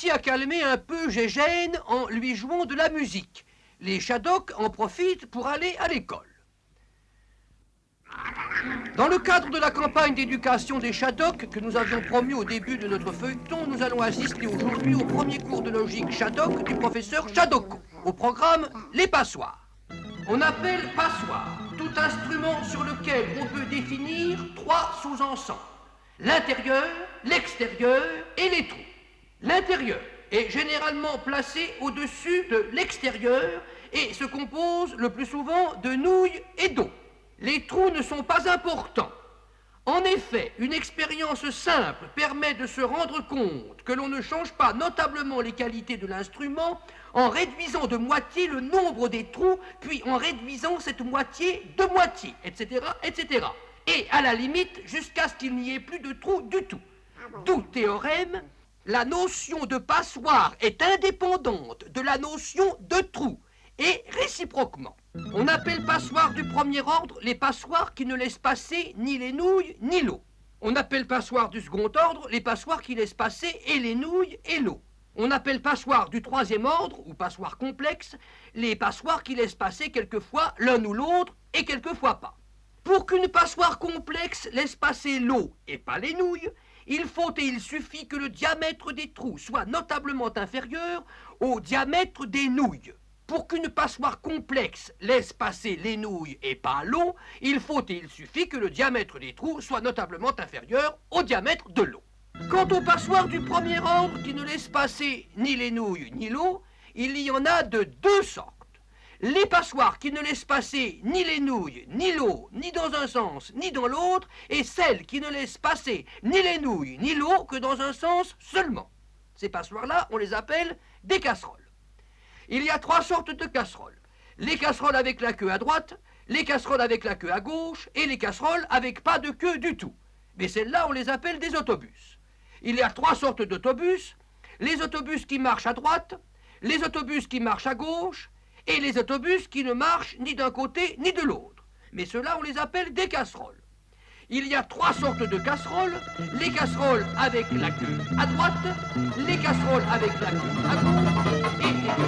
réussi à calmer un peu Gégène en lui jouant de la musique. Les Shadocks en profitent pour aller à l'école. Dans le cadre de la campagne d'éducation des Shadocks que nous avions promu au début de notre feuilleton, nous allons assister aujourd'hui au premier cours de logique Shaddock du professeur Shadocko, au programme Les passoires. On appelle passoire tout instrument sur lequel on peut définir trois sous-ensembles: l'intérieur, l'extérieur et les trous. L'intérieur est généralement placé au-dessus de l'extérieur et se compose le plus souvent de nouilles et d'eau. Les trous ne sont pas importants. En effet, une expérience simple permet de se rendre compte que l'on ne change pas notablement les qualités de l'instrument en réduisant de moitié le nombre des trous, puis en réduisant cette moitié de moitié, etc., etc. Et à la limite, jusqu'à ce qu'il n'y ait plus de trous du tout. D'où théorème, la notion de passoire est indépendante de la notion de trou, et réciproquement. On appelle passoires du premier ordre les passoires qui ne laissent passer ni les nouilles ni l'eau. On appelle passoires du second ordre les passoires qui laissent passer et les nouilles et l'eau. On appelle passoires du troisième ordre, ou passoires complexes, les passoires qui laissent passer quelquefois l'un ou l'autre et quelquefois pas. Pour qu'une passoire complexe laisse passer l'eau et pas les nouilles, il faut et il suffit que le diamètre des trous soit notablement inférieur au diamètre des nouilles. Pour qu'une passoire complexe laisse passer les nouilles et pas l'eau, il faut et il suffit que le diamètre des trous soit notablement inférieur au diamètre de l'eau. Quant aux passoires du premier ordre qui ne laissent passer ni les nouilles ni l'eau, il y en a de deux sortes. Les passoires qui ne laissent passer ni les nouilles ni l'eau, ni dans un sens ni dans l'autre, et celles qui ne laissent passer ni les nouilles ni l'eau que dans un sens seulement. Ces passoires-là, on les appelle des casseroles. Il y a trois sortes de casseroles: les casseroles avec la queue à droite, les casseroles avec la queue à gauche et les casseroles avec pas de queue du tout. Mais celles-là, on les appelle des autobus. Il y a trois sortes d'autobus: les autobus qui marchent à droite, les autobus qui marchent à gauche et les autobus qui ne marchent ni d'un côté ni de l'autre. Mais ceux-là, on les appelle des casseroles. Il y a trois sortes de casseroles: les casseroles avec la queue à droite, les casseroles avec la queue à gauche et les